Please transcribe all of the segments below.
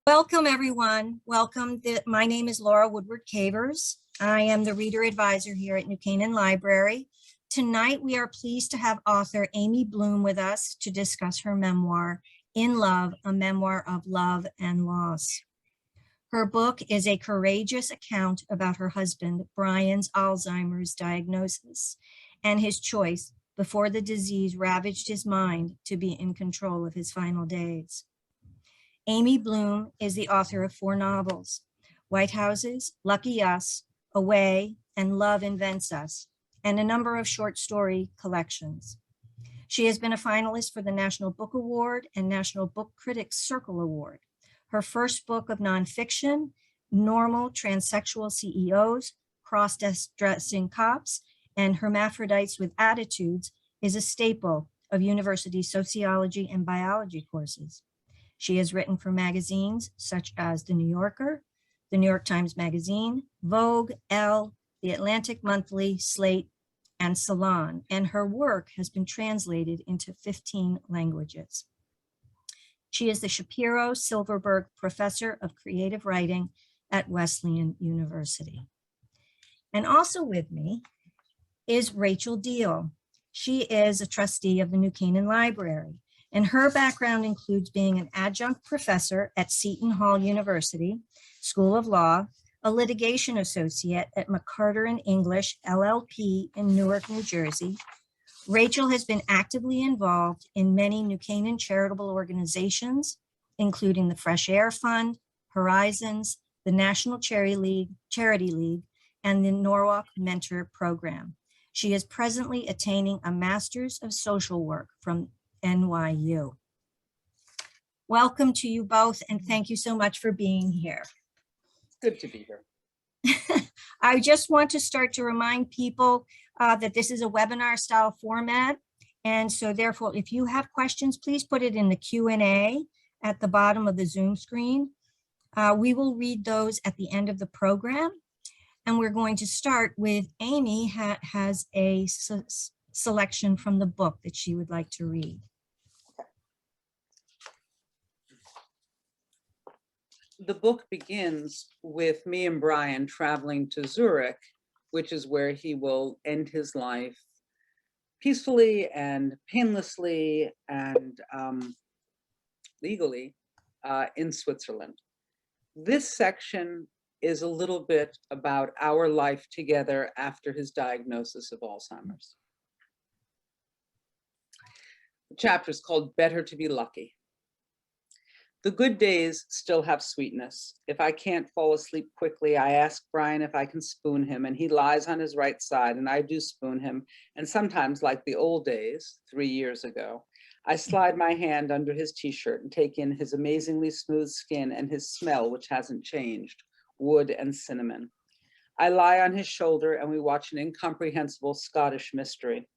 Welcome, everyone. Welcome. My name is Laura Woodward-Cavers. I am the reader advisor here at New Canaan Library. Tonight, we are pleased to have author Amy Bloom with us to discuss her memoir, In Love, a memoir of love and loss. Her book is a courageous account about her husband, Brian's Alzheimer's diagnosis, and his choice before the disease ravaged his mind to be in control of his final days. Amy Bloom is the author of 4 novels, White Houses, Lucky Us, Away, and Love Invents Us, and a number of short story collections. She has been a finalist for the National Book Award and National Book Critics Circle Award. Her first book of nonfiction, Normal Transsexual CEOs, Cross-Dressing Cops, and Hermaphrodites with Attitudes, is a staple of university sociology and biology courses. She has written for magazines such as The New Yorker, The New York Times Magazine, Vogue, Elle, The Atlantic Monthly, Slate, and Salon, and her work has been translated into 15 languages. She is the Shapiro Silverberg Professor of Creative Writing at Wesleyan University. And also with me is Rachel Deal. She is a trustee of the New Canaan Library, and her background includes being an adjunct professor at Seton Hall University School of Law, a litigation associate at McCarter and English LLP in Newark, New Jersey. Rachel has been actively involved in many New Canaan charitable organizations, including the Fresh Air Fund, Horizons, the National Charity League, and the Norwalk Mentor Program. She is presently attaining a Master's of Social Work from NYU. Welcome to you both, and thank you so much for being here. Good to be here. I just want to start to remind people that this is a webinar style format. And so therefore, if you have questions, please put it in the Q&A at the bottom of the Zoom screen. We will read those at the end of the program. And we're going to start with Amy has a selection from the book that she would like to read. The book begins with me and Brian traveling to Zurich, which is where he will end his life peacefully and painlessly and legally in Switzerland. This section is a little bit about our life together after his diagnosis of Alzheimer's. The chapter is called Better to be Lucky. The good days still have sweetness. If I can't fall asleep quickly, I ask Brian if I can spoon him, and he lies on his right side, and I do spoon him. And sometimes, like the old days, 3 years ago, I slide my hand under his t-shirt and take in his amazingly smooth skin and his smell, which hasn't changed, wood and cinnamon. I lie on his shoulder, and we watch an incomprehensible Scottish mystery.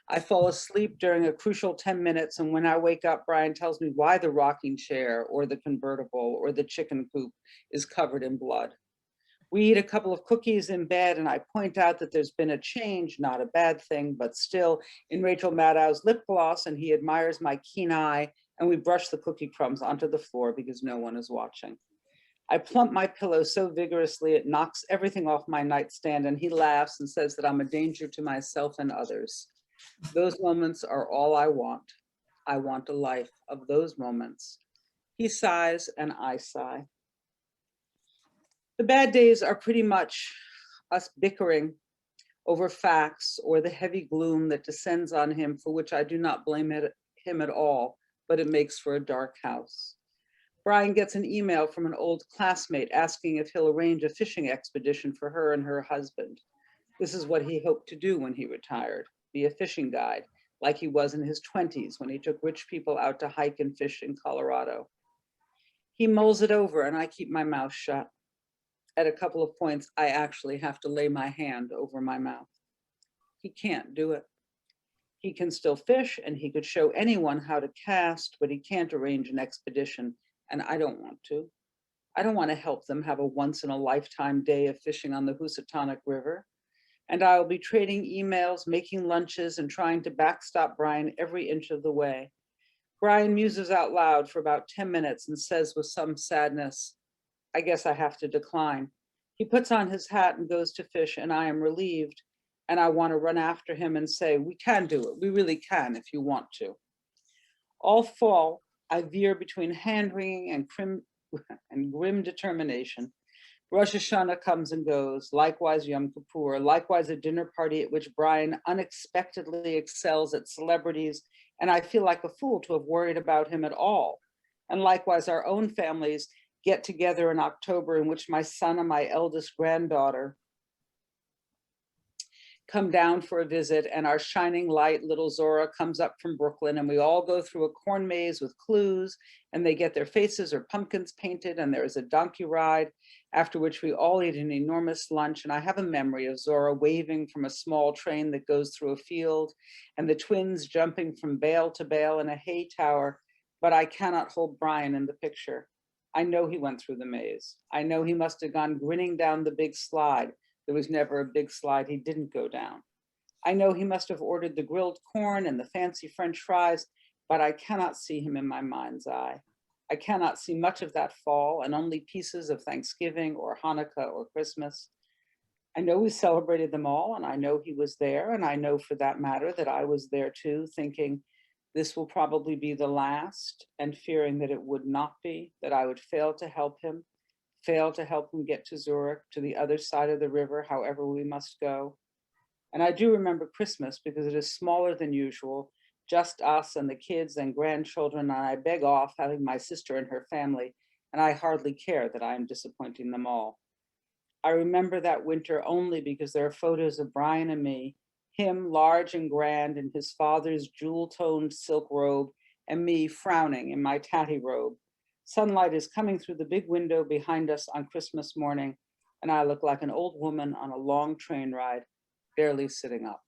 I fall asleep during a crucial 10 minutes, and when I wake up, Brian tells me why the rocking chair or the convertible or the chicken coop is covered in blood. We eat a couple of cookies in bed, and I point out that there's been a change, not a bad thing, but still, in Rachel Maddow's lip gloss, and he admires my keen eye, and we brush the cookie crumbs onto the floor because no one is watching. I plump my pillow so vigorously it knocks everything off my nightstand, and he laughs and says that I'm a danger to myself and others. Those moments are all I want. I want a life of those moments. He sighs and I sigh. The bad days are pretty much us bickering over facts or the heavy gloom that descends on him, for which I do not blame him at all, but it makes for a dark house. Brian gets an email from an old classmate asking if he'll arrange a fishing expedition for her and her husband. This is what he hoped to do when he retired. Be a fishing guide, like he was in his 20s when he took rich people out to hike and fish in Colorado. He mulls it over and I keep my mouth shut. At a couple of points, I actually have to lay my hand over my mouth. He can't do it. He can still fish and he could show anyone how to cast, but he can't arrange an expedition, and I don't want to. I don't want to help them have a once-in-a-lifetime day of fishing on the Housatonic River. And I'll be trading emails, making lunches, and trying to backstop Brian every inch of the way. Brian muses out loud for about 10 minutes and says with some sadness, "I guess I have to decline." He puts on his hat and goes to fish, and I am relieved, and I want to run after him and say, "We can do it. We really can if you want to." All fall, I veer between hand-wringing and grim determination. Rosh Hashanah comes and goes, likewise Yom Kippur, likewise a dinner party at which Brian unexpectedly excels at celebrities, and I feel like a fool to have worried about him at all. And likewise our own families get together in October, in which my son and my eldest granddaughter come down for a visit, and our shining light little Zora comes up from Brooklyn, and we all go through a corn maze with clues, and they get their faces or pumpkins painted, and there is a donkey ride, after which we all eat an enormous lunch. And I have a memory of Zora waving from a small train that goes through a field, and the twins jumping from bale to bale in a hay tower, but I cannot hold Brian in the picture. I know he went through the maze. I know he must have gone grinning down the big slide. There was never a big slide he didn't go down. I know he must have ordered the grilled corn and the fancy French fries, but I cannot see him in my mind's eye. I cannot see much of that fall, and only pieces of Thanksgiving or Hanukkah or Christmas. I know we celebrated them all, and I know he was there, and I know for that matter that I was there too, thinking this will probably be the last, and fearing that it would not be, that I would fail to help him get to Zurich, to the other side of the river, however we must go. And I do remember Christmas because it is smaller than usual, just us and the kids and grandchildren, and I beg off, having my sister and her family, and I hardly care that I am disappointing them all. I remember that winter only because there are photos of Brian and me, him large and grand in his father's jewel-toned silk robe, and me frowning in my tatty robe. Sunlight is coming through the big window behind us on Christmas morning, and I look like an old woman on a long train ride, barely sitting up.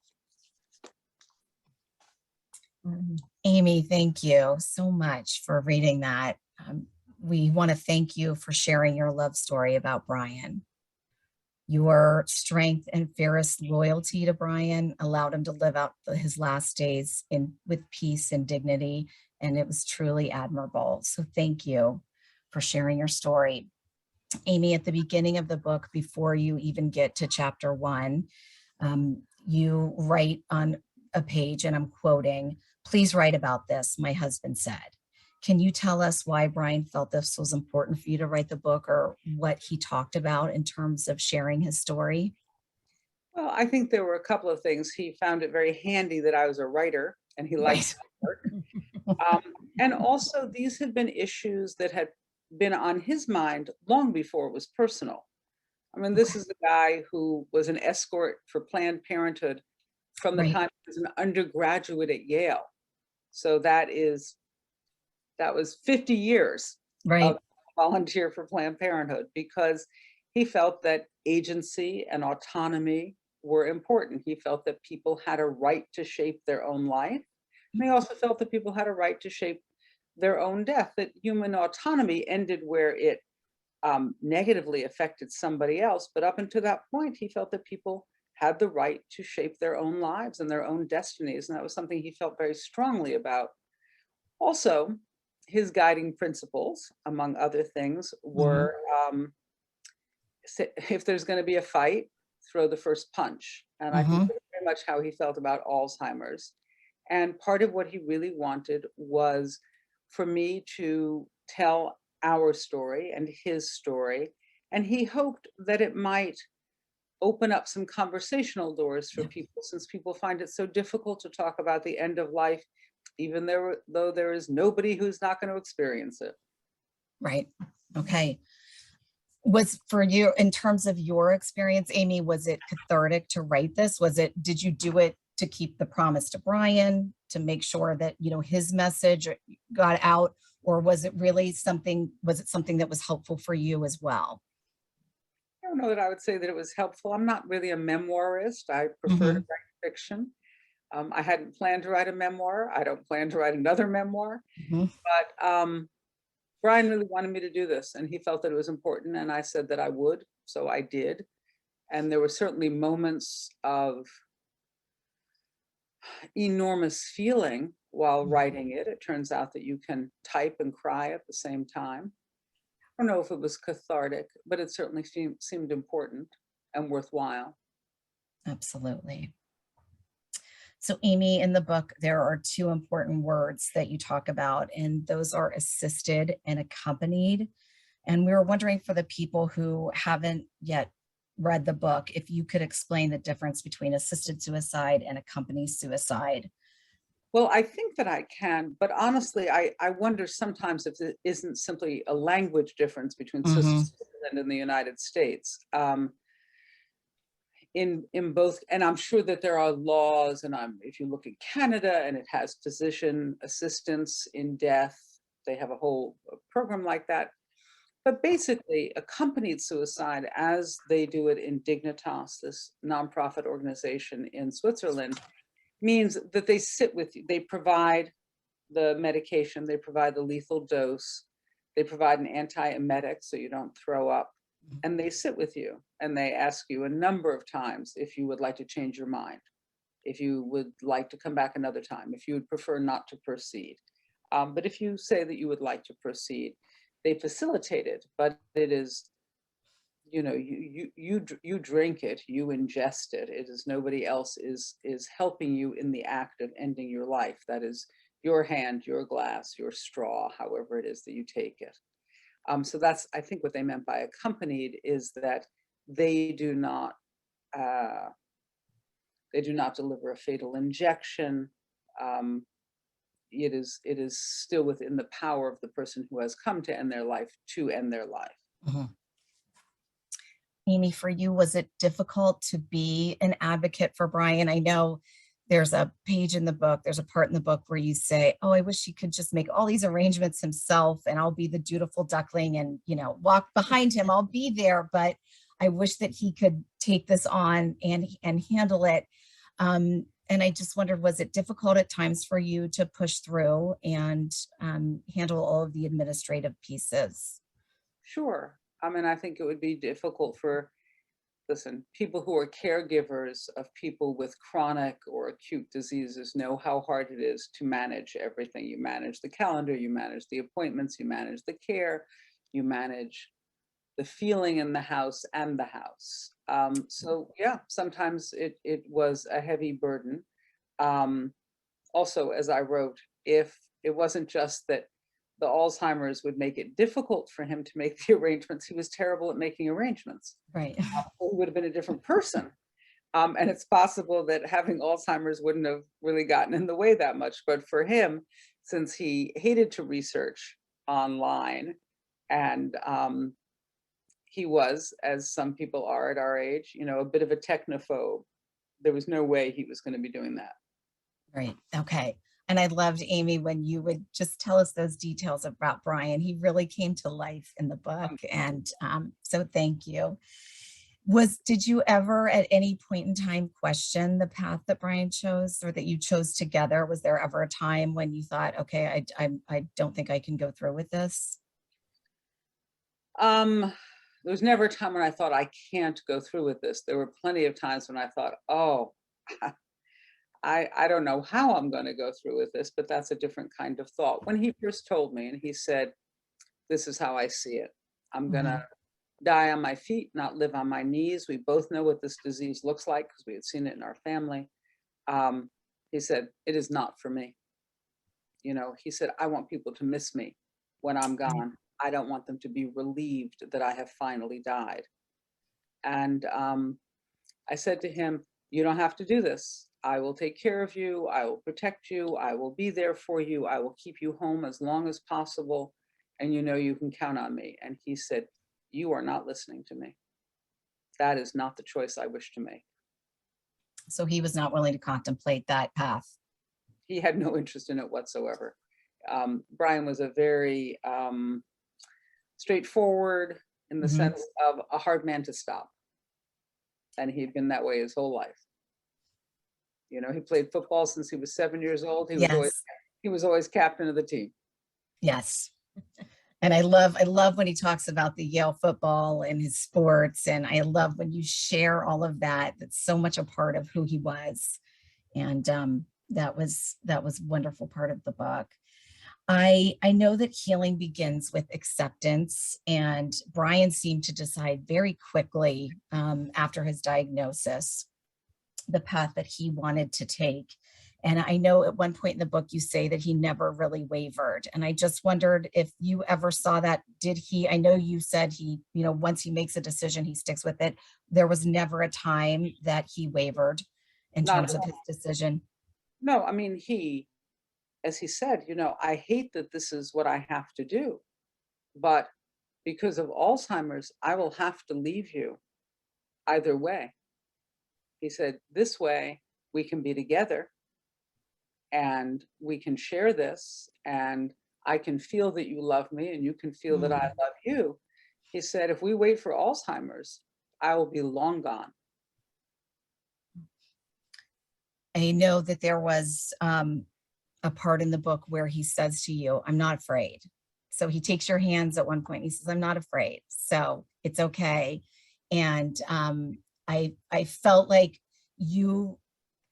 Amy, thank you so much for reading that. We want to thank you for sharing your love story about Brian. Your strength and fierce loyalty to Brian allowed him to live out his last days with peace and dignity, and it was truly admirable. So thank you for sharing your story. Amy, at the beginning of the book, before you even get to chapter 1, you write on a page, and I'm quoting, "Please write about this, my husband said." Can you tell us why Brian felt this was important for you to write the book, or what he talked about in terms of sharing his story? Well, I think there were a couple of things. He found it very handy that I was a writer, and he liked my work. And also, these had been issues that had been on his mind long before it was personal. I mean, this is the guy who was an escort for Planned Parenthood from the Right. time he was an undergraduate at Yale. So that was 50 years Right. of volunteer for Planned Parenthood, because he felt that agency and autonomy were important. He felt that people had a right to shape their own life. And he also felt that people had a right to shape their own death, that human autonomy ended where it negatively affected somebody else. But up until that point, he felt that people had the right to shape their own lives and their own destinies. And that was something he felt very strongly about. Also, his guiding principles, among other things, were if there's going to be a fight, throw the first punch. And I think that's very much how he felt about Alzheimer's. And part of what he really wanted was for me to tell our story and his story. And he hoped that it might open up some conversational doors for people, since people find it so difficult to talk about the end of life, even though there is nobody who's not going to experience it. Right. Okay. Was for you, in terms of your experience, Amy, was it cathartic to write this? Did you do it to keep the promise to Brian, to make sure that, his message got out, or was it something that was helpful for you as well? I don't know that I would say that it was helpful. I'm not really a memoirist. I prefer to write fiction. I hadn't planned to write a memoir. I don't plan to write another memoir. But Brian really wanted me to do this, and he felt that it was important, and I said that I would, so I did. And there were certainly moments of enormous feeling while writing it. It turns out that you can type and cry at the same time. I don't know if it was cathartic, but it certainly seemed important and worthwhile. Absolutely. So Amy, in the book, there are two important words that you talk about, and those are assisted and accompanied. And we were wondering, for the people who haven't yet read the book, if you could explain the difference between assisted suicide and accompanied suicide. Well, I think that I can, but honestly, I wonder sometimes if it isn't simply a language difference between Mhm. Switzerland and the United States. In both, and I'm sure that there are laws, and if you look at Canada, and it has physician assistance in death, they have a whole program like that. But basically, accompanied suicide, as they do it in Dignitas, this nonprofit organization in Switzerland, means that they sit with you. They provide the medication, they provide the lethal dose, they provide an antiemetic so you don't throw up, and they sit with you and they ask you a number of times if you would like to change your mind, if you would like to come back another time, if you would prefer not to proceed. But if you say that you would like to proceed, they facilitate it, but it is, you drink it, you ingest it. It is nobody else is helping you in the act of ending your life. That is your hand, your glass, your straw, however it is that you take it. So that's, I think, what they meant by accompanied, is that they do not deliver a fatal injection. It is still within the power of the person who has come to end their life to end their life. Mhm. Amy, for you, was it difficult to be an advocate for Brian? I know there's a page in the book, there's a part in the book where you say, oh, I wish he could just make all these arrangements himself and I'll be the dutiful duckling and, walk behind him. I'll be there, but I wish that he could take this on and handle it. And I just wondered, was it difficult at times for you to push through and handle all of the administrative pieces? Sure. I mean, I think it would be difficult for, people who are caregivers of people with chronic or acute diseases know how hard it is to manage everything. You manage the calendar, you manage the appointments, you manage the care, you manage the feeling in the house and the house. So yeah, sometimes it was a heavy burden. Also, as I wrote, if it wasn't just that the Alzheimer's would make it difficult for him to make the arrangements, he was terrible at making arrangements. Right. He would have been a different person. And it's possible that having Alzheimer's wouldn't have really gotten in the way that much. But for him, since he hated to research online, and he was, as some people are at our age, a bit of a technophobe, there was no way he was going to be doing that. Right. Okay. And I loved, Amy, when you would just tell us those details about Brian. He really came to life in the book. And so thank you. Did you ever at any point in time question the path that Brian chose, or that you chose together? Was there ever a time when you thought, okay, I don't think I can go through with this? There was never a time when I thought I can't go through with this. There were plenty of times when I thought, oh, I don't know how I'm going to go through with this, but that's a different kind of thought. When he first told me and he said, this is how I see it. I'm going to die on my feet, not live on my knees. We both know what this disease looks like because we had seen it in our family. He said, it is not for me. He said, I want people to miss me when I'm gone. I don't want them to be relieved that I have finally died. And I said to him, you don't have to do this. I will take care of you. I will protect you. I will be there for you. I will keep you home as long as possible. And you can count on me. And he said, you are not listening to me. That is not the choice I wish to make. So he was not willing to contemplate that path. He had no interest in it whatsoever. Brian was a very straightforward, in the sense of a hard man to stop. And he'd been that way his whole life. He played football since he was 7 years old. He was always captain of the team. Yes. And I love when he talks about the Yale football and his sports. And I love when you share all of that. That's so much a part of who he was. And That was a wonderful part of the book. I know that healing begins with acceptance, and Brian seemed to decide very quickly after his diagnosis the path that he wanted to take. And I know at one point in the book you say that he never really wavered. And I just wondered if you ever saw that. Did he? I know you said he, once he makes a decision, he sticks with it. There was never a time that he wavered in Not terms at of his decision. No, I mean, as he said, I hate that this is what I have to do, but because of Alzheimer's, I will have to leave you either way. He said, this way we can be together and we can share this, and I can feel that you love me and you can feel that I love you. He said, if we wait for Alzheimer's, I will be long gone. I know that there was a part in the book where he says to you, I'm not afraid. So he takes your hands at one point. He says, I'm not afraid. So it's okay. And I felt like you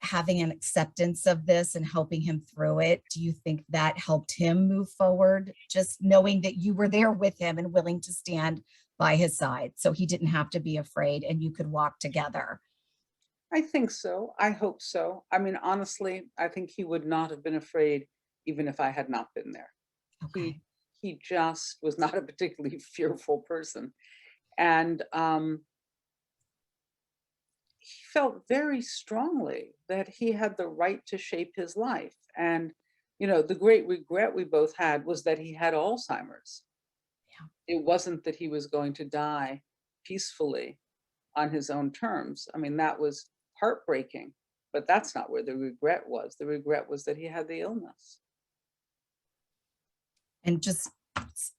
having an acceptance of this and helping him through it. Do you think that helped him move forward? Just knowing that you were there with him and willing to stand by his side, so he didn't have to be afraid and you could walk together. I think so. I hope so. I mean, honestly, I think he would not have been afraid even if I had not been there. Okay. He just was not a particularly fearful person. And he felt very strongly that he had the right to shape his life. And, the great regret we both had was that he had Alzheimer's. Yeah. It wasn't that he was going to die peacefully on his own terms. I mean, that was heartbreaking, but that's not where the regret was. The regret was that he had the illness. And just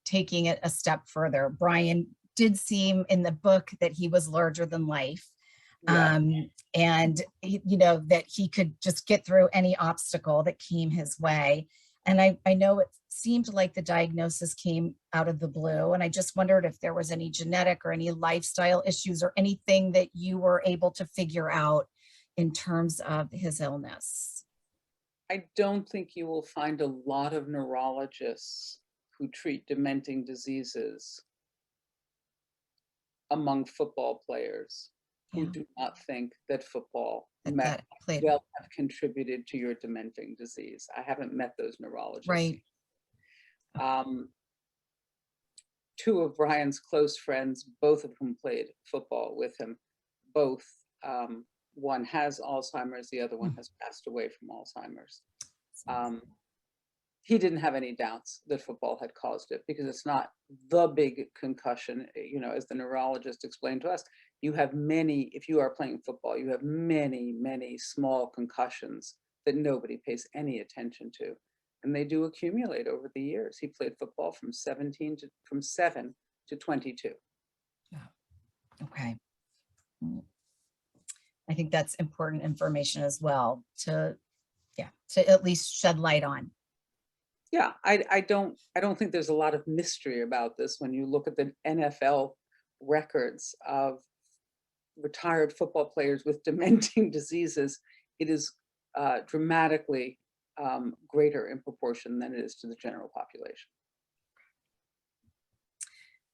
taking it a step further, Brian did seem in the book that he was larger than life. Yeah. And that he could just get through any obstacle that came his way. And I know it seemed like the diagnosis came out of the blue. And I just wondered if there was any genetic or any lifestyle issues or anything that you were able to figure out in terms of his illness. I don't think you will find a lot of neurologists who treat dementing diseases among football players who do not think that football may well have contributed to your dementing disease. I haven't met those neurologists. Right. Two of Brian's close friends, both of whom played football with him, both, one has Alzheimer's, the other one has passed away from Alzheimer's. He didn't have any doubts that football had caused it because it's not the big concussion, as the neurologist explained to us. You have many, if you are playing football, you have many, many small concussions that nobody pays any attention to. And they do accumulate over the years. He played football from 7 to 22. Yeah. Okay. I think that's important information as well to at least shed light on. Yeah, I don't think there's a lot of mystery about this when you look at the NFL records of retired football players with dementing diseases. It is dramatically greater in proportion than it is to the general population.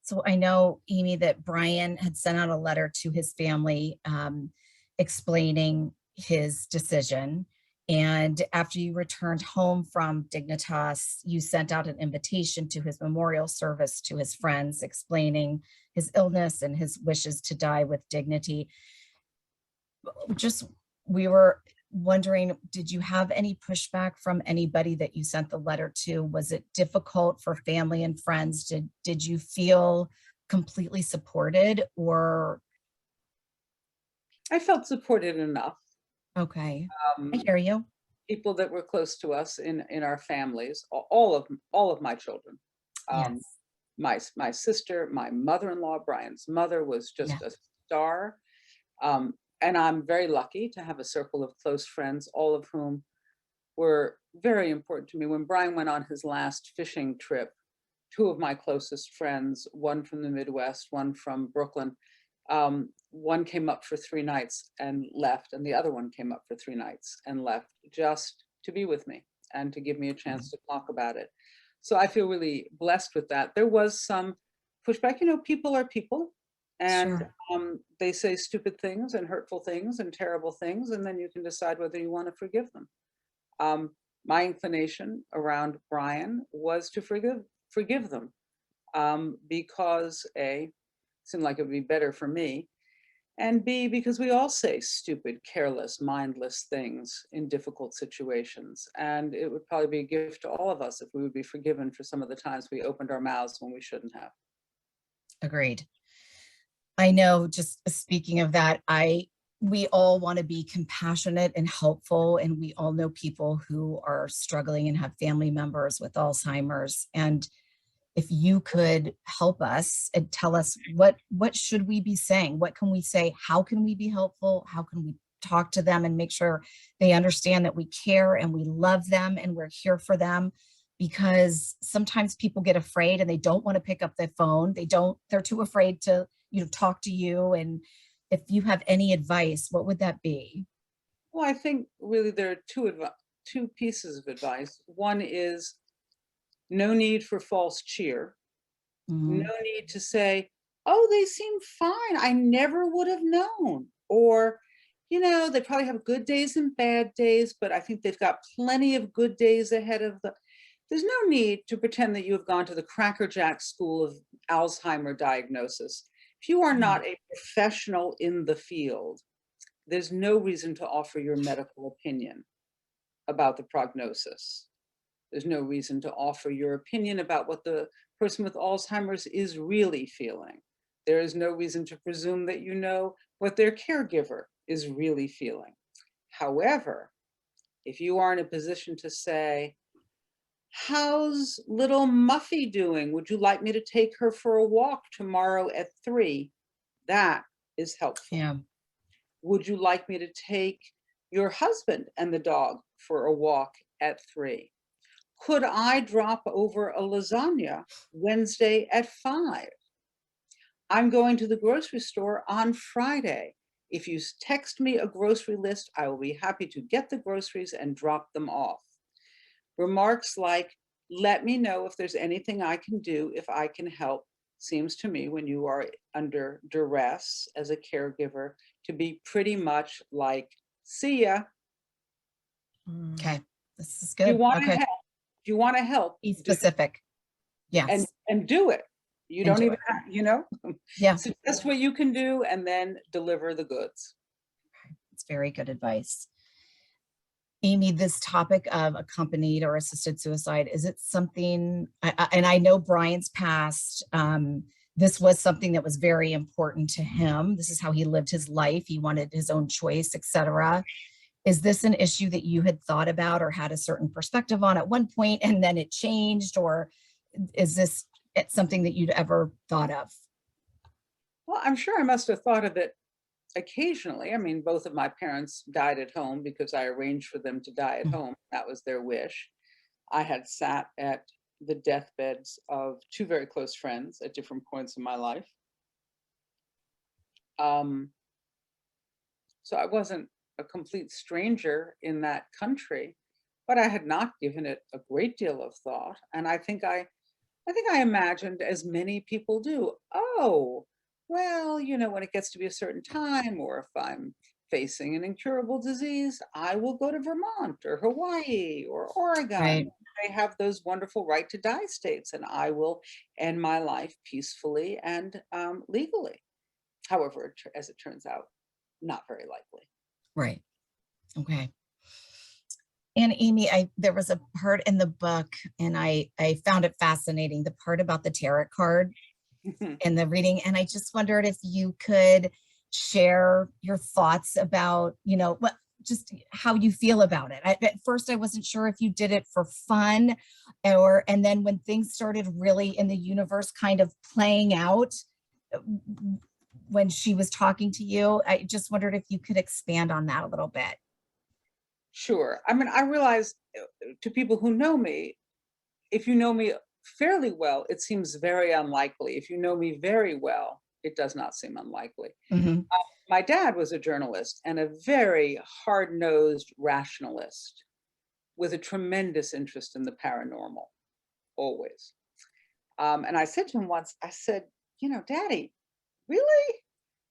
So I know, Amy, that Brian had sent out a letter to his family explaining his decision. And after you returned home from Dignitas, you sent out an invitation to his memorial service to his friends, explaining his illness and his wishes to die with dignity. We were wondering, did you have any pushback from anybody that you sent the letter to? Was it difficult for family and friends? Did you feel completely supported, or? I felt supported enough. Okay, I hear you. People that were close to us in our families, all of my children. Yes. My sister, my mother-in-law, Brian's mother, was just a star. And I'm very lucky to have a circle of close friends, all of whom were very important to me. When Brian went on his last fishing trip, two of my closest friends, one from the Midwest, one from Brooklyn, one came up for 3 nights and left, and the other one came up for 3 nights and left, just to be with me and to give me a chance to talk about it. So I feel really blessed with that. There was some pushback. People are people, and Sure. they say stupid things and hurtful things and terrible things, and then you can decide whether you want to forgive them. My inclination around Brian was to forgive them, because A, it seemed like it would be better for me, and B, because we all say stupid, careless, mindless things in difficult situations. And it would probably be a gift to all of us if we would be forgiven for some of the times we opened our mouths when we shouldn't have. Agreed. I know, just speaking of that, we all want to be compassionate and helpful, and we all know people who are struggling and have family members with Alzheimer's. And if you could help us and tell us what should we be saying? What can we say? How can we be helpful? How can we talk to them and make sure they understand that we care and we love them and we're here for them? Because sometimes people get afraid and they don't want to pick up the phone. They're too afraid to, talk to you. And if you have any advice, what would that be? Well, I think really there are two pieces of advice. One is no need for false cheer. Mhm. No need to say, oh, they seem fine. I never would have known. Or, they probably have good days and bad days, but I think they've got plenty of good days ahead of them. There's no need to pretend that you have gone to the Cracker Jack school of Alzheimer diagnosis. If you are not a professional in the field, there's no reason to offer your medical opinion about the prognosis. There's no reason to offer your opinion about what the person with Alzheimer's is really feeling. There is no reason to presume that you know what their caregiver is really feeling. However, if you are in a position to say, how's little Muffy doing? Would you like me to take her for a walk tomorrow at 3? That is helpful. Yeah. Would you like me to take your husband and the dog for a walk at 3? Could I drop over a lasagna Wednesday at 5? I'm going to the grocery store on Friday. If you text me a grocery list, I will be happy to get the groceries and drop them off. Remarks like, let me know if there's anything I can do, if I can help, seems to me, when you are under duress as a caregiver, to be pretty much like, see ya. Okay. This is Do you good. want to Okay. help? Do you want to help? Be specific. Yes. And do it. You And don't do even it. have, Yeah. suggest what you can do and then deliver the goods. It's very good advice. Amy, this topic of accompanied or assisted suicide, is it something, and I know Brian's passed, this was something that was very important to him. This is how he lived his life. He wanted his own choice, etc. Is this an issue that you had thought about or had a certain perspective on at one point and then it changed? Or is this something that you'd ever thought of? Well, I'm sure I must have thought of it occasionally. I mean, both of my parents died at home because I arranged for them to die at home. That was their wish. I had sat at the deathbeds of 2 very close friends at different points in my life. So I wasn't a complete stranger in that country, but I had not given it a great deal of thought. And I think I imagined, as many people do, oh, well, when it gets to be a certain time, or if I'm facing an incurable disease, I will go to Vermont or Hawaii or Oregon. Right. They have those wonderful right to die states, and I will end my life peacefully and legally. However, as it turns out, not very likely. Right. Okay. And Amy, there was a part in the book, and I found it fascinating, the part about the tarot card and the reading. And I just wondered if you could share your thoughts about, just how you feel about it. At first, I wasn't sure if you did it for fun, and then when things started really in the universe kind of playing out, when she was talking to you, I just wondered if you could expand on that a little bit. Sure. I mean, I realize, to people who know me, if you know me fairly well, it seems very unlikely. If you know me very well, it does not seem unlikely. Mhm. My dad was a journalist and a very hard-nosed rationalist. with a tremendous interest in the paranormal, always. And I said to him once, I said, Daddy, really?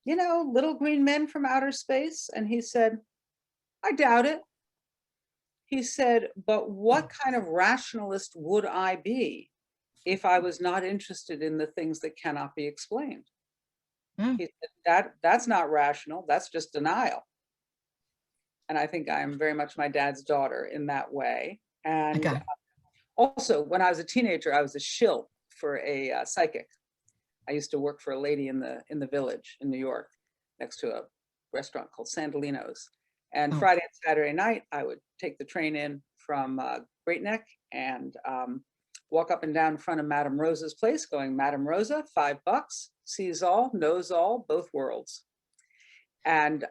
Little green men from outer space? And he said, I doubt it. He said, but what kind of rationalist would I be if I was not interested in the things that cannot be explained? Mm. He said, that's not rational, that's just denial. And I think I am very much my dad's daughter in that way. And Okay. also, when I was a teenager, I was a shill for a psychic. I used to work for a lady in the village in New York, next to a restaurant called Sandalino's. And Oh. Friday and Saturday night, I would take the train in from Great Neck and walk up and down in front of Madame Rosa's place, going, Madame Rosa, $5, sees all, knows all, both worlds. And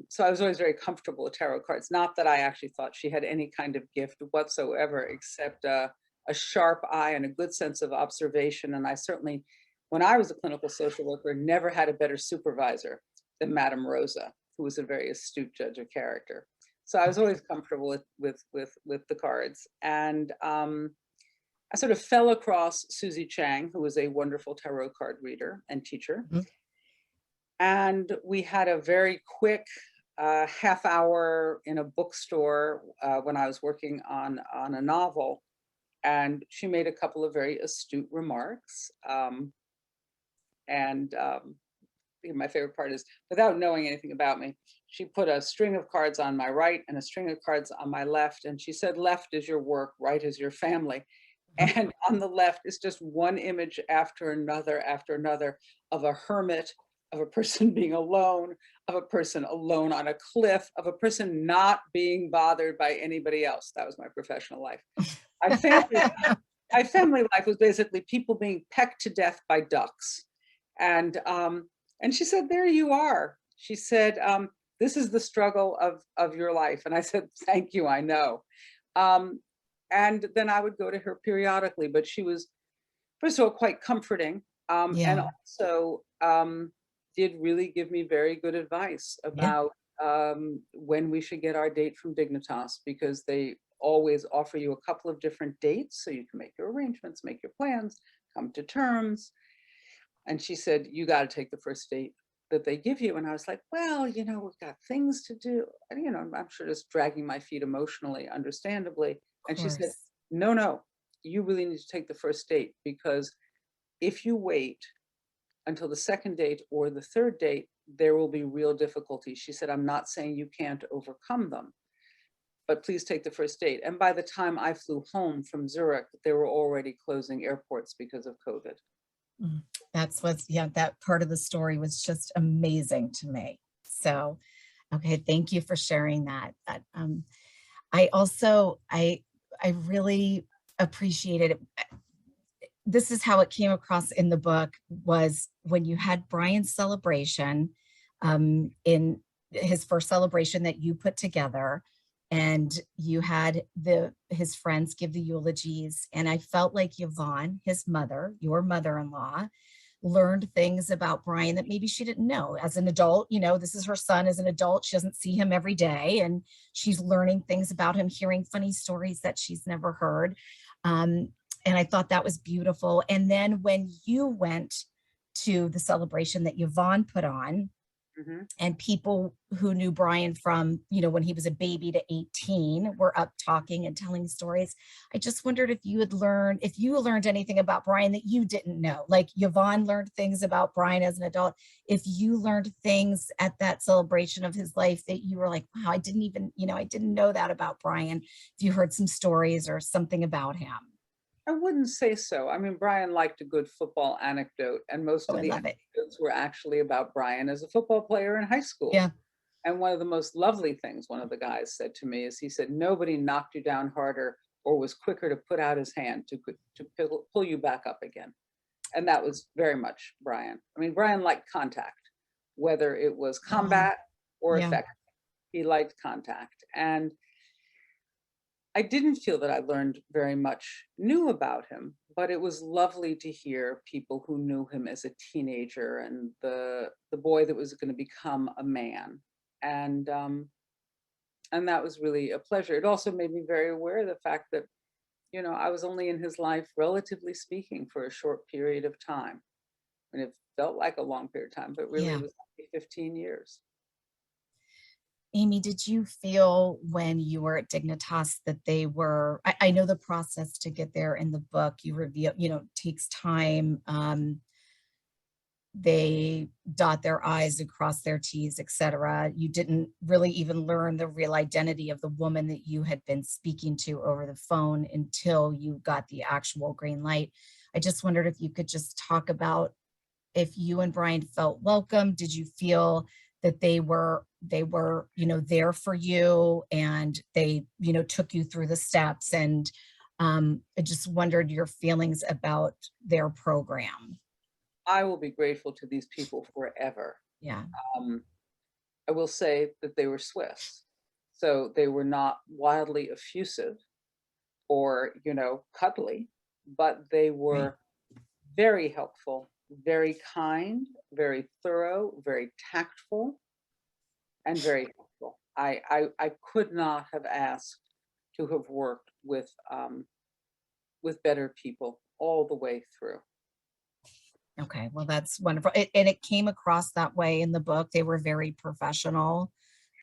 so I was always very comfortable with tarot cards. Not that I actually thought she had any kind of gift whatsoever, except a sharp eye and a good sense of observation. And I certainly, when I was a clinical social worker, never had a better supervisor than Madame Rosa, who was a very astute judge of character. So I was always comfortable with the cards. And I sort of fell across Susie Chang, who was a wonderful tarot card reader and teacher. Mhm. And we had a very quick half hour in a bookstore when I was working on a novel. And she made a couple of very astute remarks. My favorite part is, without knowing anything about me, she put a string of cards on my right and a string of cards on my left. And she said, left is your work, right is your family. And on the left is just one image after another of a hermit, of a person being alone, of a person alone on a cliff, of a person not being bothered by anybody else. That was my professional life. My family life was basically people being pecked to death by ducks. And she said, there you are. She said, this is the struggle of your life. And I said, thank you, I know. And then I would go to her periodically, but she was, first of all, quite comforting. Yeah. And also did really give me very good advice about when we should get our date from Dignitas, because they always offer you a couple of different dates so you can make your arrangements, make your plans, come to terms. And she said, you got to take the first date that they give you. And I was like, well, we've got things to do. And, I'm sure just dragging my feet emotionally, understandably. And she said, no, you really need to take the first date, because if you wait until the second date or the third date, there will be real difficulties. She said, I'm not saying you can't overcome them, but please take the first date. And by the time I flew home from Zurich, they were already closing airports because of COVID. That part of the story was just amazing to me. So, okay, thank you for sharing that. I really appreciated it. This is how it came across in the book, was when you had Brian's celebration, in his first celebration that you put together, and you had his friends give the eulogies. And I felt like Yvonne, his mother, your mother-in-law, learned things about Brian that maybe she didn't know as an adult. This is her son as an adult. She doesn't see him every day, and she's learning things about him, hearing funny stories that she's never heard. And I thought that was beautiful. And then when you went to the celebration that Yvonne put on, and people who knew Brian from, when he was a baby to 18 were up talking and telling stories. I just wondered if you learned anything about Brian that you didn't know. Like Yvonne learned things about Brian as an adult. If you learned things at that celebration of his life that you were like, wow, I didn't know that about Brian. If you heard some stories or something about him. I wouldn't say so. I mean, Brian liked a good football anecdote, and most of the anecdotes were actually about Brian as a football player in high school. Yeah. And one of the most lovely things one of the guys said to me is, he said, nobody knocked you down harder or was quicker to put out his hand to pull you back up again. And that was very much Brian. I mean, Brian liked contact, whether it was combat or effective. He liked contact. And I didn't feel that I learned very much new about him, but it was lovely to hear people who knew him as a teenager and the boy that was going to become a man. And And that was really a pleasure. It also made me very aware of the fact that, I was only in his life, relatively speaking, for a short period of time. And it felt like a long period of time, but really Yeah. it was only 15 years. Amy, did you feel when you were at Dignitas that they were, I know the process to get there in the book, you reveal, takes time. They dot their I's and cross their T's, etc. You didn't really even learn the real identity of the woman that you had been speaking to over the phone until you got the actual green light. I just wondered if you could just talk about if you and Brian felt welcome. Did you feel that they were there for you, and they took you through the steps? And I just wondered your feelings about their program. I will be grateful to these people forever. Yeah. Um, I will say that they were Swiss, so they were not wildly effusive or, cuddly, but they were very helpful, very kind, very thorough, very tactful, and very helpful. I could not have asked to have worked with better people all the way through. Okay, well, that's wonderful. And it came across that way in the book. They were very professional.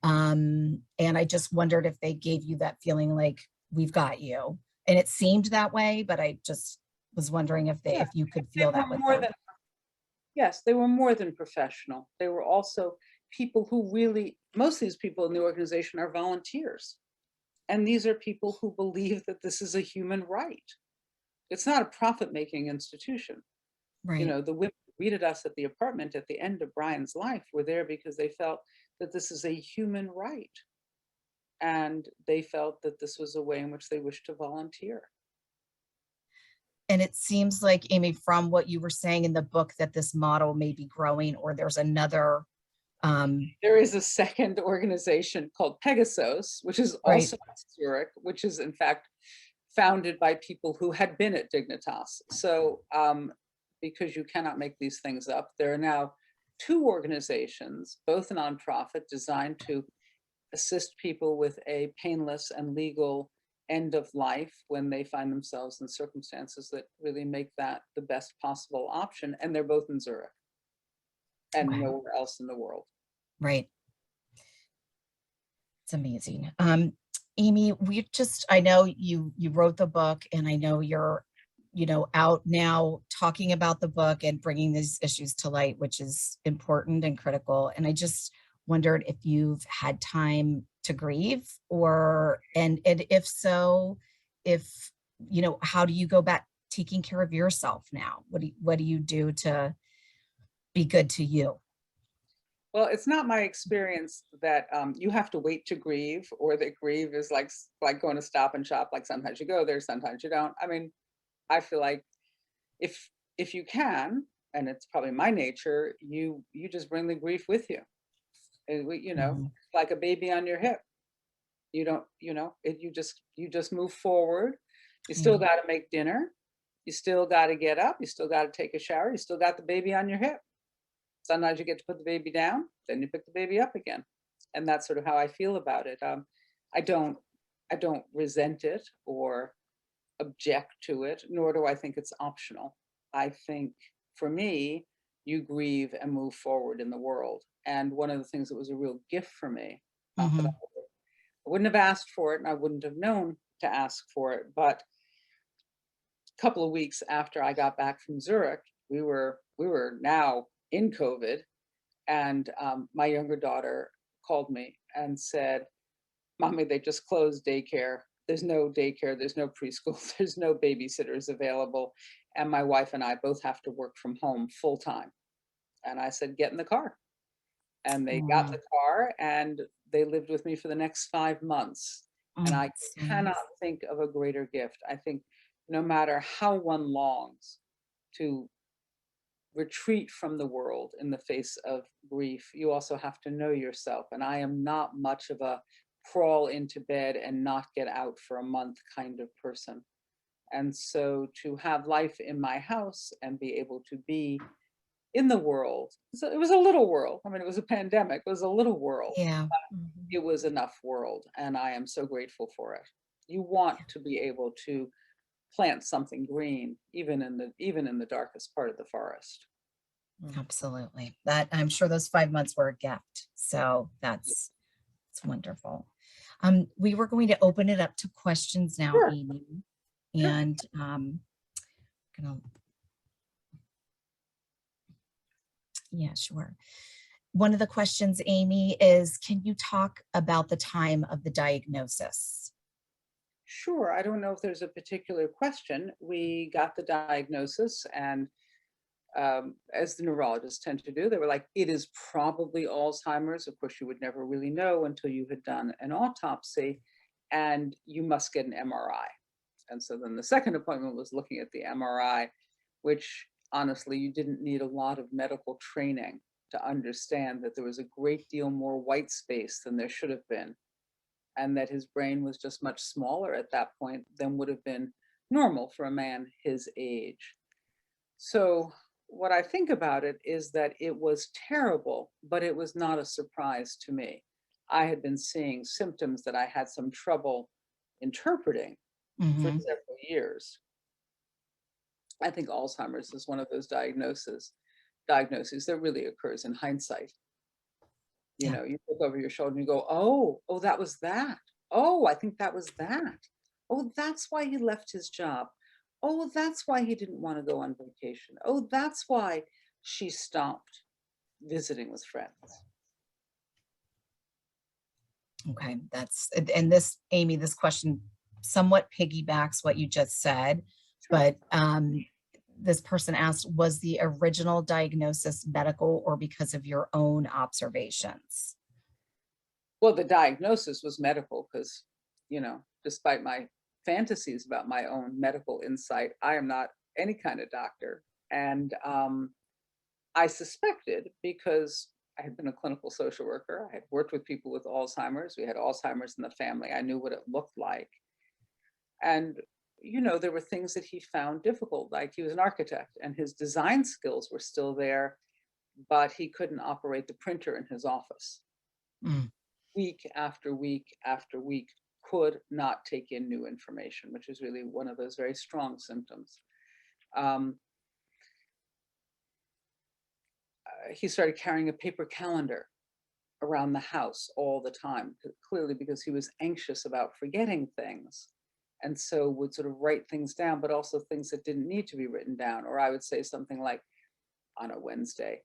And I just wondered if they gave you that feeling like, we've got you. And it seemed that way, but I just was wondering if Yeah, if you could they feel were that with more them. than Yes, they were more than professional. They were also people who really, most of these people in the organization are volunteers. And these are people who believe that this is a human right. It's not a profit-making institution. Right. The women who greeted us at the apartment at the end of Brian's life were there because they felt that this is a human right. And they felt that this was a way in which they wished to volunteer. And it seems like, Amy, from what you were saying in the book, that this model may be growing, or there's another. There is a second organization called Pegasus, which is Right. also in Zurich, which is in fact founded by people who had been at Dignitas. So because you cannot make these things up, there are now two organizations, both nonprofit, designed to assist people with a painless and legal end of life when they find themselves in circumstances that really make that the best possible option. And they're both in Zurich and Okay. nowhere else in the world. Right. It's amazing. Amy, I know you wrote the book, and I know you're, out now talking about the book and bringing these issues to light, which is important and critical. And I just wondered if you've had time to grieve, and if so, how do you go back taking care of yourself now? What do you do to be good to you? Well, it's not my experience that you have to wait to grieve, or that grieve is like going to Stop and Shop. Like sometimes you go there, sometimes you don't. I mean, I feel like if you can, and it's probably my nature, you just bring the grief with you. And Mhm. like a baby on your hip. You don't, you just move forward. You still Yeah. got to make dinner. You still got to get up. You still got to take a shower. You still got the baby on your hip. Sometimes you get to put the baby down, then you pick the baby up again. And that's sort of how I feel about it. I don't resent it or object to it, nor do I think it's optional. I think for me, you grieve and move forward in the world. And one of the things that was a real gift for me, not that I Mhm. wouldn't have asked for it and I wouldn't have known to ask for it, but a couple of weeks after I got back from Zurich, we were now in COVID, and my younger daughter called me and said, "Mommy, they just closed daycare. There's no daycare, there's no preschool, there's no babysitters available, and my wife and I both have to work from home full time." And I said, "Get in the car." And they got in Oh, the car and they lived with me for the next 5 months. And oh, I it's so cannot nice. think of a greater gift. I think no matter how one longs to retreat from the world in the face of grief, you also have to know yourself. And I am not much of a crawl into bed and not get out for a month kind of person. And so to have life in my house and be able to be in the world. So it was a little world. I mean, it was a pandemic. It was a little world. Yeah. Mhm. It was enough world, and I am so grateful for it. You want to be able to plant something green, even in the darkest part of the forest. Absolutely. That I'm sure those 5 months were a gift. So that's it's wonderful. We were going to open it up to questions now, Sure, Amy. sure. And gonna, yeah, sure. One of the questions, Amy, is can you talk about the time of the diagnosis? Sure. I don't know if there's a particular question. We got the diagnosis, and as the neurologists tend to do, they were like, it is probably Alzheimer's. Of course, you would never really know until you had done an autopsy, and you must get an MRI. And so then the second appointment was looking at the MRI, which honestly, you didn't need a lot of medical training to understand that there was a great deal more white space than there should have been, and that his brain was just much smaller at that point than would have been normal for a man his age. So, what I think about it is that it was terrible, but it was not a surprise to me. I had been seeing symptoms that I had some trouble interpreting for Hmm. several years. I think Alzheimer's is one of those diagnoses that really occurs in hindsight. You Yeah. know, you look over your shoulder and you go, oh, that was that. Oh, I think that was that. Oh, that's why he left his job. Oh, that's why he didn't want to go on vacation. Oh, that's why she stopped visiting with friends. Okay. And this, Amy, this question somewhat piggybacks what you just said, Sure. but this person asked, was the original diagnosis medical or because of your own observations? Well, the diagnosis was medical because, despite my fantasies about my own medical insight, I am not any kind of doctor. And I suspected because I had been a clinical social worker, I had worked with people with Alzheimer's, we had Alzheimer's in the family, I knew what it looked like. And, there were things that he found difficult, like he was an architect and his design skills were still there, but he couldn't operate the printer in his office. Mm. Week after week after week, could not take in new information, which is really one of those very strong symptoms. Um, he started carrying a paper calendar around the house all the time, clearly because he was anxious about forgetting things. And so would sort of write things down, but also things that didn't need to be written down. Or I would say something like on a Wednesday,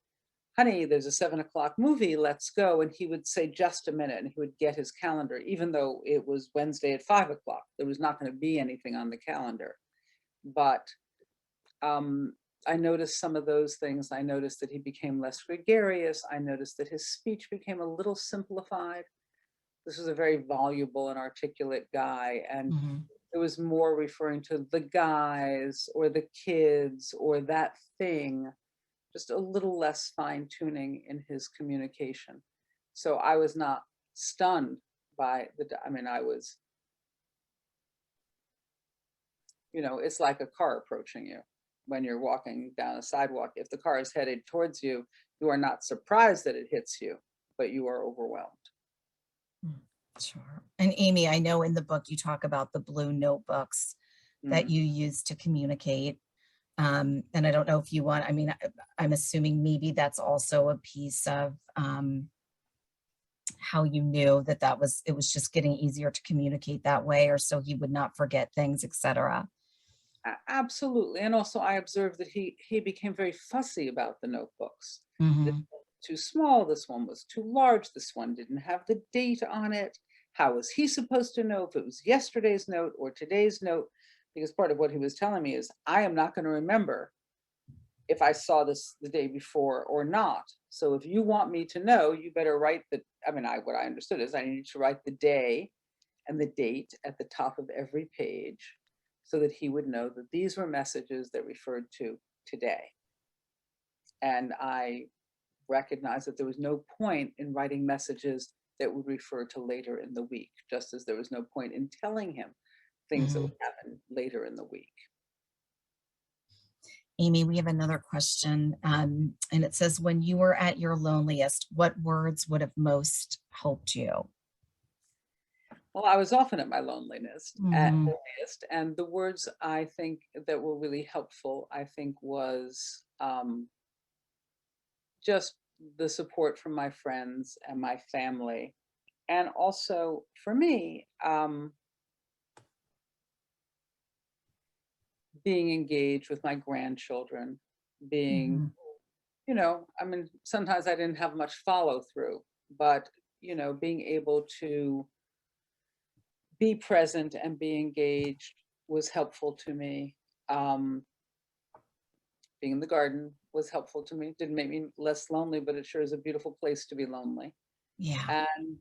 honey, there's a 7 o'clock movie, let's go. And he would say, just a minute. And he would get his calendar, even though it was Wednesday at 5 o'clock. There was not going to be anything on the calendar. But I noticed some of those things. I noticed that he became less gregarious. I noticed that his speech became a little simplified. This was a very voluble and articulate guy. And Mhm. it was more referring to the guys or the kids or that thing, just a little less fine tuning in his communication. So I was not stunned by I was, it's like a car approaching you when you're walking down a sidewalk. If the car is headed towards you, you are not surprised that it hits you, but you are overwhelmed. Mm. Sure. And Amy, I know in the book you talk about the blue notebooks that Mm. you use to communicate. And I don't know if you want, I'm assuming maybe that's also a piece of how you knew it was just getting easier to communicate that way, or so he would not forget things, etc. Absolutely. And also I observed that he became very fussy about the notebooks. This Hmm. one was too small, this one was too large, this one didn't have the date on it. How was he supposed to know if it was yesterday's note or today's note? Because part of what he was telling me is I am not going to remember if I saw this the day before or not. So if you want me to know, you better write what I understood is I need to write the day and the date at the top of every page so that he would know that these were messages that referred to today. And I recognized that there was no point in writing messages that would refer to later in the week, just as there was no point in telling him things that Hmm. would happen later in the week. Amy, we have another question. And it says, when you were at your loneliest, what words would have most helped you? Well, I was often at my Mhm. loneliest, and the words I think that were really helpful, I think, was just the support from my friends and my family. And also for me, being engaged with my grandchildren, being, Mhm. I mean, sometimes I didn't have much follow through, but, being able to be present and be engaged was helpful to me. Um, Being in the garden was helpful to me. Didn't make me less lonely, but it sure is a beautiful place to be lonely. Yeah. And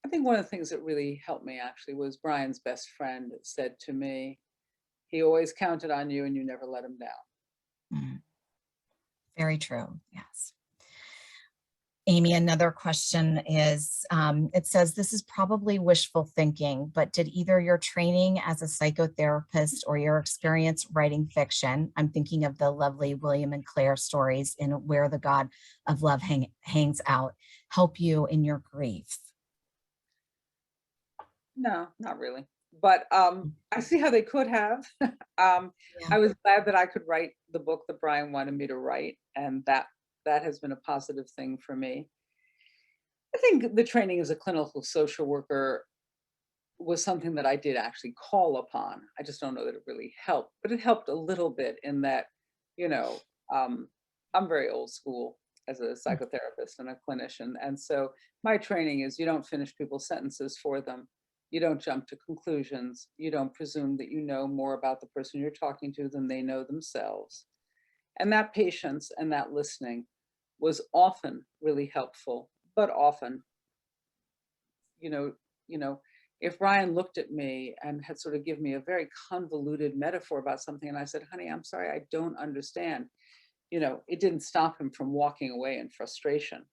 I think one of the things that really helped me actually was Brian's best friend said to me, he always counted on you and you never let him down. Mhm. Very true. Yes. Amy, another question is, it says, this is probably wishful thinking, but did either your training as a psychotherapist or your experience writing fiction, I'm thinking of the lovely William and Claire stories in Where the God of Love Hangs Out, help you in your grief? No, not really. But I see how they could have. Yeah. I was glad that I could write the book that Brian wanted me to write, and that has been a positive thing for me. I think the training as a clinical social worker was something that I did actually call upon. I just don't know that it really helped, but it helped a little bit in that, you know, um, I'm very old school as a psychotherapist and a clinician. And so my training is you don't finish people's sentences for them. You don't jump to conclusions. You don't presume that you know more about the person you're talking to than they know themselves. And that patience and that listening was often really helpful, but often, you know, you know, if Ryan looked at me and had sort of given me a very convoluted metaphor about something, and I said, honey, I'm sorry, I don't understand, it didn't stop him from walking away in frustration.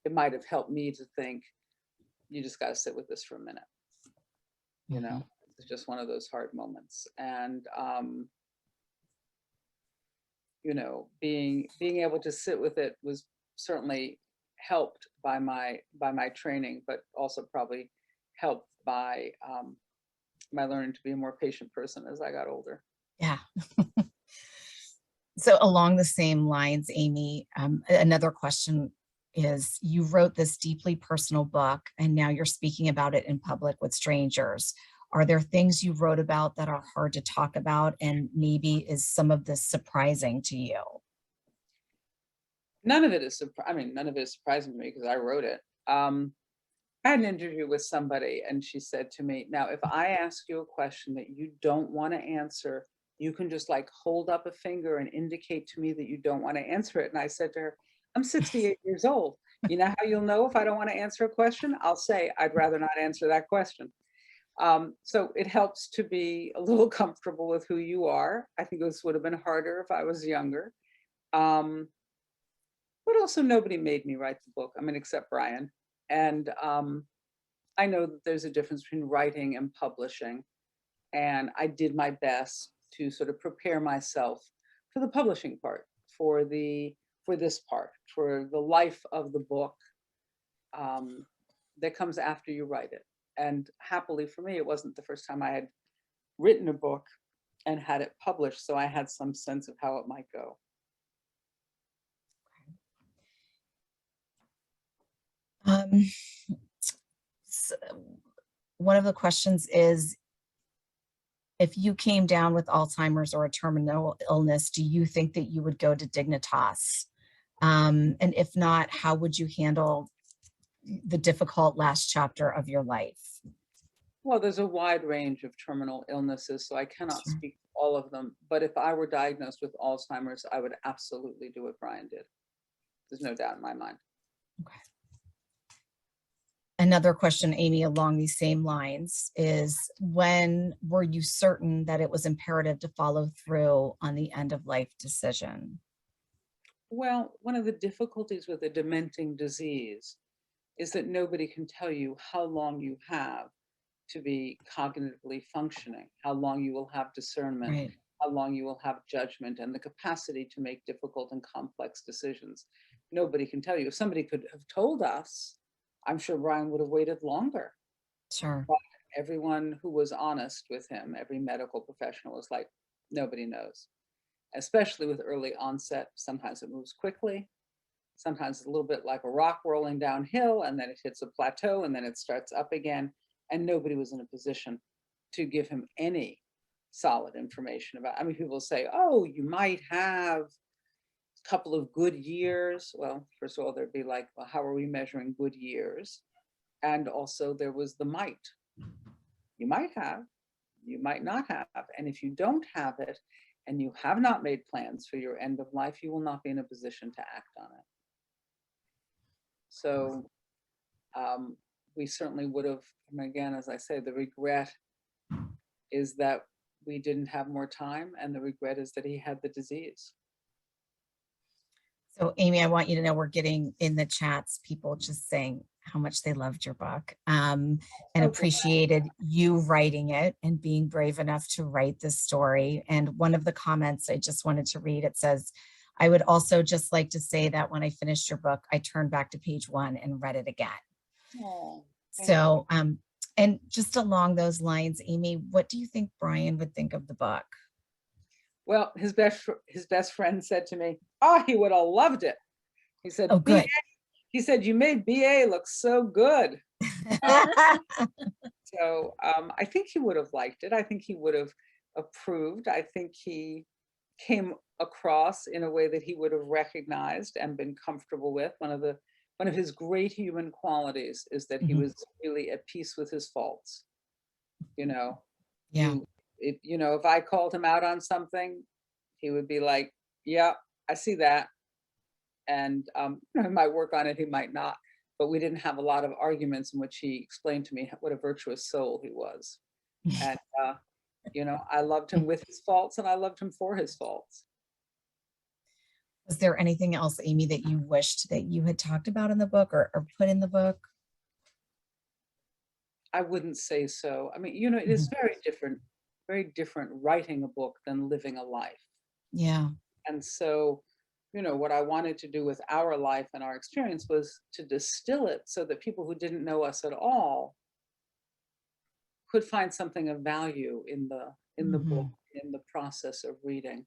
It might have helped me to think, you just got to sit with this for a minute. Mhm. It's just one of those hard moments. And, being able to sit with it was certainly helped by my training, but also probably helped by my learning to be a more patient person as I got older. Yeah. So along the same lines, Amy, another question is, you wrote this deeply personal book and now you're speaking about it in public with strangers. Are there things you wrote about that are hard to talk about? And maybe is some of this surprising to you? None of it is none of it is surprising to me because I wrote it. I had an interview with somebody and she said to me, now, if I ask you a question that you don't want to answer, you can just like hold up a finger and indicate to me that you don't want to answer it. And I said to her, I'm 68 years old. You know how you'll know if I don't want to answer a question? I'll say, I'd rather not answer that question. So it helps to be a little comfortable with who you are. I think this would have been harder if I was younger. Um, but also nobody made me write the book. I mean, except Brian. And I know that there's a difference between writing and publishing, and I did my best to sort of prepare myself for the publishing part, for this part, for the life of the book that comes after you write it. And happily for me, it wasn't the first time I had written a book and had it published, so I had some sense of how it might go. Um, s- One of the questions is, if you came down with Alzheimer's or a terminal illness, do you think that you would go to Dignitas? And if not, how would you handle the difficult last chapter of your life? Well, there's a wide range of terminal illnesses, so I cannot Sure. speak to all of them. But if I were diagnosed with Alzheimer's, I would absolutely do what Brian did. There's no doubt in my mind. Okay. Another question, Amy, along these same lines is, when were you certain that it was imperative to follow through on the end of life decision? Well, one of the difficulties with a dementing disease is that nobody can tell you how long you have to be cognitively functioning, how long you will have discernment, Right. how long you will have judgment and the capacity to make difficult and complex decisions. Nobody can tell you. If somebody could have told us, I'm sure Brian would have waited longer. Sure. But everyone who was honest with him, every medical professional was like, nobody knows. Especially with early onset, sometimes it moves quickly. Sometimes it's a little bit like a rock rolling downhill, and then it hits a plateau, and then it starts up again. And nobody was in a position to give him any solid information about. I mean, people say, oh, you might have a couple of good years. Well, first of all, there'd be like, well, how are we measuring good years? And also there was the might. You might have, you might not have. And if you don't have it, and you have not made plans for your end of life, you will not be in a position to act on it. So we certainly would have, and again, as I say, the regret is that we didn't have more time, and the regret is that he had the disease. So Amy, I want you to know we're getting in the chats, people just saying how much they loved your book and appreciated you writing it and being brave enough to write this story. And one of the comments I just wanted to read, it says, I would also just like to say that when I finished your book, I turned back to page 1 and read it again. Oh, So, and just along those lines, Amy, what do you think Brian would think of the book? well, his best friend said to me, oh, he would have loved it. He said, Oh, good. He said, you made BA look so good. So I think he would have liked it. I think he would have approved. I think he came across in a way that he would have recognized and been comfortable with. One of his great human qualities is that he was really at peace with his faults. You know, Yeah. If I called him out on something, he would be like, yeah, I see that. And he might work on it, he might not. But we didn't have a lot of arguments in which he explained to me what a virtuous soul he was. And, I loved him with his faults, and I loved him for his faults. Was there anything else, Amy, that you wished that you had talked about in the book or put in the book? I wouldn't say so. I mean, it is very different writing a book than living a life. Yeah. And so, what I wanted to do with our life and our experience was to distill it so that people who didn't know us at all could find something of value in the book, in the process of reading.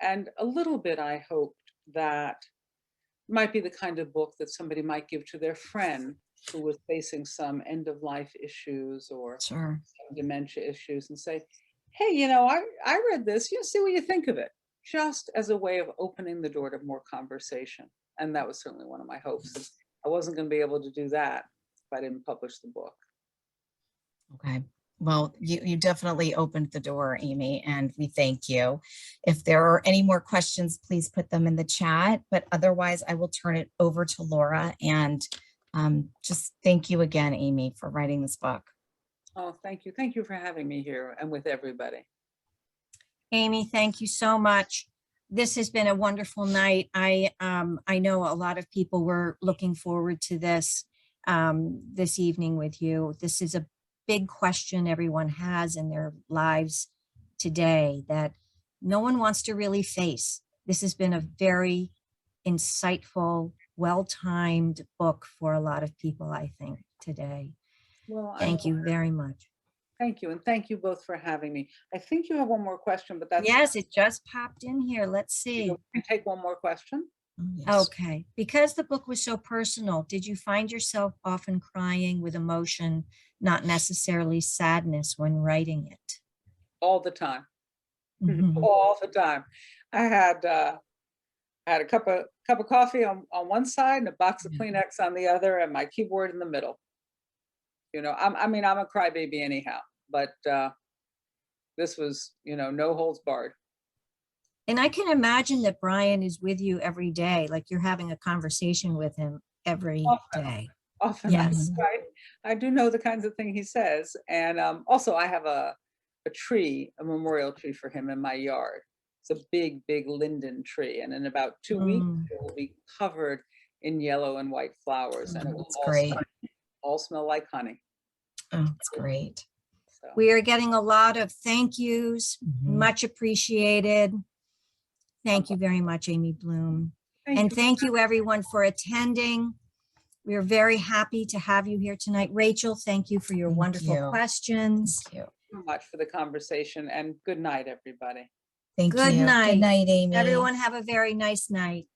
And a little bit, I hoped that might be the kind of book that somebody might give to their friend who was facing some end of life issues or Sure. some dementia issues, and say, hey, I read this, see what you think of it, just as a way of opening the door to more conversation. And that was certainly one of my hopes. I wasn't going to be able to do that if I didn't publish the book. Okay. Well, you definitely opened the door, Amy, and we thank you. If there are any more questions, please put them in the chat. But otherwise, I will turn it over to Laura and just thank you again, Amy, for writing this book. Oh, thank you. Thank you for having me here and with everybody. Amy, thank you so much. This has been a wonderful night. I know a lot of people were looking forward to this this evening with you. This is a big question everyone has in their lives today that no one wants to really face. This has been a very insightful, well-timed book for a lot of people, I think, today. Well, Thank you very much. Thank you. And thank you both for having me. I think you have one more question, but that's. Yes, it just popped in here. Let's see. We can take one more question. Yes. Okay. Because the book was so personal, did you find yourself often crying with emotion, not necessarily sadness when writing it? All the time. Mhm. All the time. I had a cup of coffee on one side and a box of Kleenex on the other, and my keyboard in the middle. I'm a crybaby anyhow, but this was, no holds barred. And I can imagine that Brian is with you every day, like you're having a conversation with him every day. Often, Yes. right? I do know the kinds of things he says. And also I have a tree, a memorial tree for him in my yard. It's a big, big linden tree. And in about 2 weeks, it will be covered in yellow and white flowers. And it will That's great. all smell like honey. Oh, it's great. So, We are getting a lot of thank yous, Mhm. much appreciated. Thank you very much, Amy Bloom. And you. thank you everyone for attending. We are very happy to have you here tonight. Rachel, thank you for your Thank wonderful you. questions. Thank you. So much for the conversation, and good night, everybody. Thank Good you. night. Good night, Amy. Everyone have a very nice night.